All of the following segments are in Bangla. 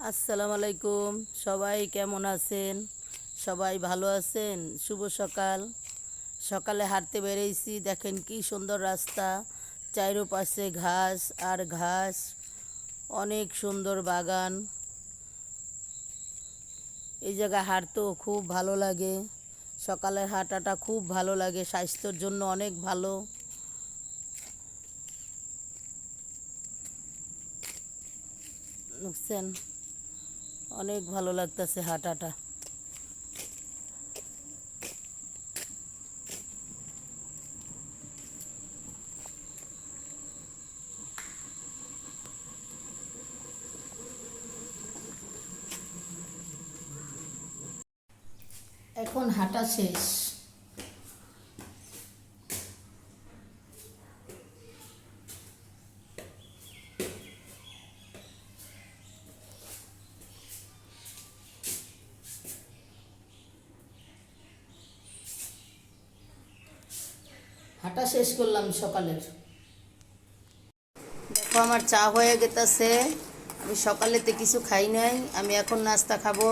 আসসালামু আলাইকুম। সবাই কেমন আছেন? সবাই ভালো আছেন? শুভ সকাল। সকালে হাঁটতে বেরিয়েছি, দেখেন কি সুন্দর রাস্তা, চারপাশে ঘাস আর ঘাস, অনেক সুন্দর বাগান। এই জায়গায় হাঁটতেও খুব ভালো লাগে। সকালের হাঁটাটা খুব ভালো লাগে, স্বাস্থ্যের জন্য অনেক ভালো। বুঝছেন, অনেক ভালো লাগতেছে হাঁটাটা। এখন হাঁটা শেষ। হাঁটা শেষ করলাম সকালের। দেখো আমার চা হয়ে গেছে। আমি সকালেতে কিছু খাই নাই, আমি এখন নাস্তা খাবো।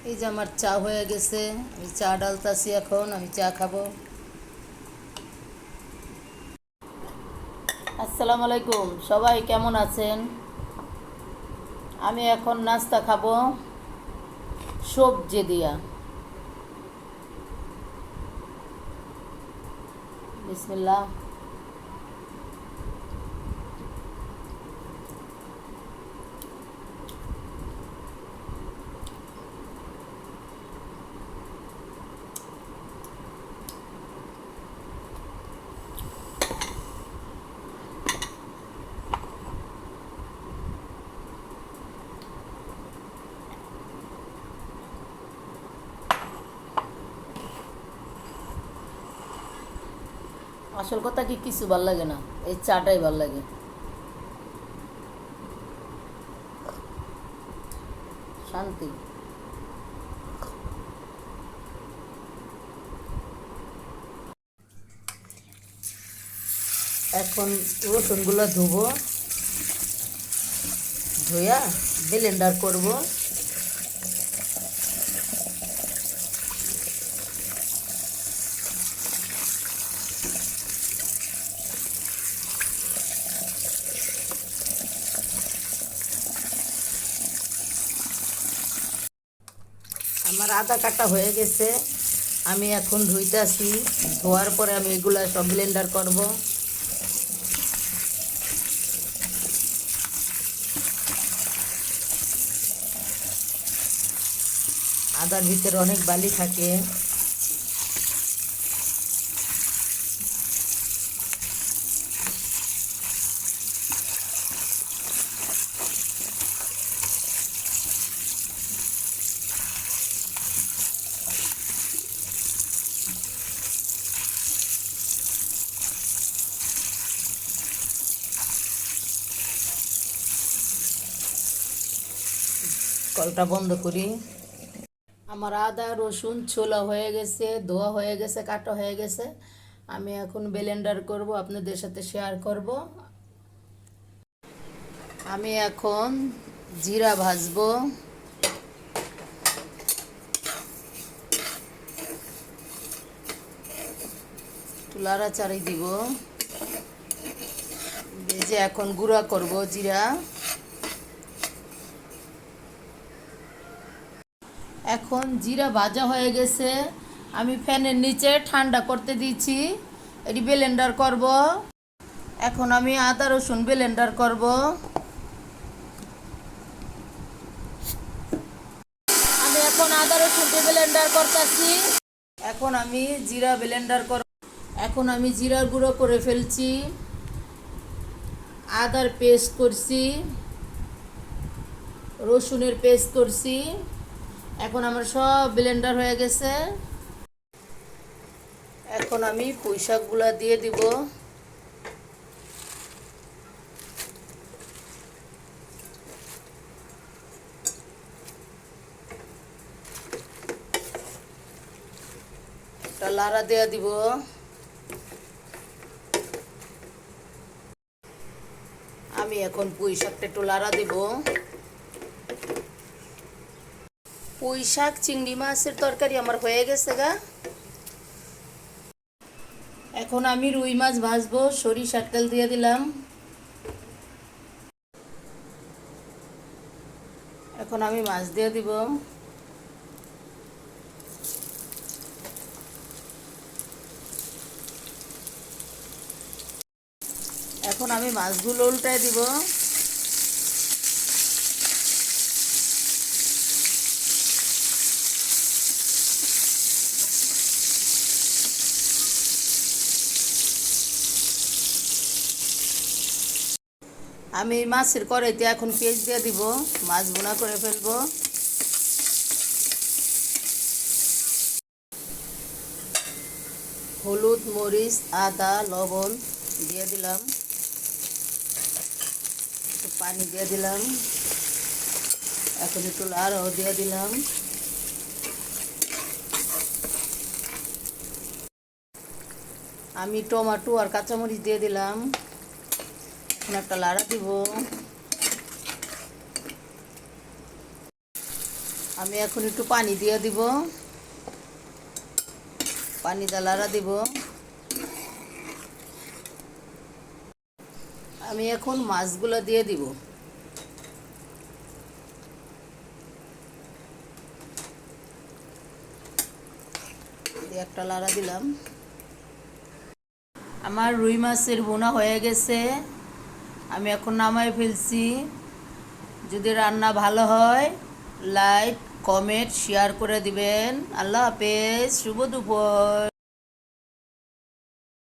এই যে আমার চা হয়ে গেছে, আমি চা ডালতাছি, এখন আমি চা খাবো। আসসালামু আলাইকুম, সবাই কেমন আছেন? আমি এখন নাস্তা খাবো সবজি দিয়া। বিসমিল্লাহ। আসল কথা কি, কিছু ভাল লাগে না, এই চাটাই ভাল লাগে, শান্তি। এখন রসুনগুলো ধুবো, ধুয়া ব্লেন্ডার করবো। আমার আদা কাটা হয়ে গেছে, আমি এখন ধুইতেছি। ধোয়ার পরে আমি এগুলা সব ব্লেন্ডার করব। আদার ভিতরে অনেক বালি থাকে। কলটা বন্ধ করি। আমার আদা রসুন ছোলা হয়ে গেছে, ধোয়া হয়ে গেছে, কাটা হয়ে গেছে। আমি এখন ব্লেন্ডার করব, আপনাদের সাথে শেয়ার করব। আমি এখন জিরা ভাজবো। একটু লাড়াচাড়ি দিব। ভেজে এখন গুঁড়া করব জিরা। এখন জিরা ভাজা হয়ে গেছে, আমি ফ্যানের নিচে ঠান্ডা করতে দিচ্ছি। এটি ব্লেন্ডার করব। এখন আমি আদা রসুন ব্লেন্ডার করব। আমি এখন আদা রসুন ব্লেন্ডার করতেছি। এখন আমি জিরা ব্লেন্ডার করব। এখন আমি জিরার গুঁড়ো করে ফেলছি, আদার পেস্ট করছি, রসুনের পেস্ট করছি। এখন আমার সব ব্লেন্ডার হয়ে গেছে। এখন আমি পুঁই শাকগুলা দিয়ে দিব। একটা লাড়া দেওয়া দিব। আমি এখন পুঁই শাকটা একটু লাড়া দেব। পুঁই শাক চিংড়ি মাছের তরকারি আমার হয়ে গেছে গা। এখন আমি রুই মাছ ভাজবো, সরিষার তেল দিয়ে দিলাম। এখন আমি মাছ দিয়ে দিব। এখন আমি মাছগুলো উল্টায় দিব। আমি মাছের কড়াইতে এখন পেঁয়াজ দিয়ে দিব, মাছ ভুনা করে ফেলবো। হলুদ, মরিচ, আদা, লবণ দিয়ে দিলাম, একটু পানি দিয়ে দিলাম, এখন একটু লাড়াও দিয়ে দিলাম। আমি টমেটো আর কাঁচামরিচ দিয়ে দিলাম, এখন একটা লাড়া দিব। আমি এখন একটু পানি দিয়ে দিব, পানি দিয়ে লাড়া দিব। আমি এখন মাছগুলো দিয়ে দিব। একটা লাড়া দিলাম। আমার রুই মাছের ভুনা হয়ে গেছে, আমি এখন নামাই ফেলছি। যদি রান্না ভালো হয় লাইক, কমেন্ট, শেয়ার করে দিবেন। আল্লাহ হাফেজ, শুভ দুপুর।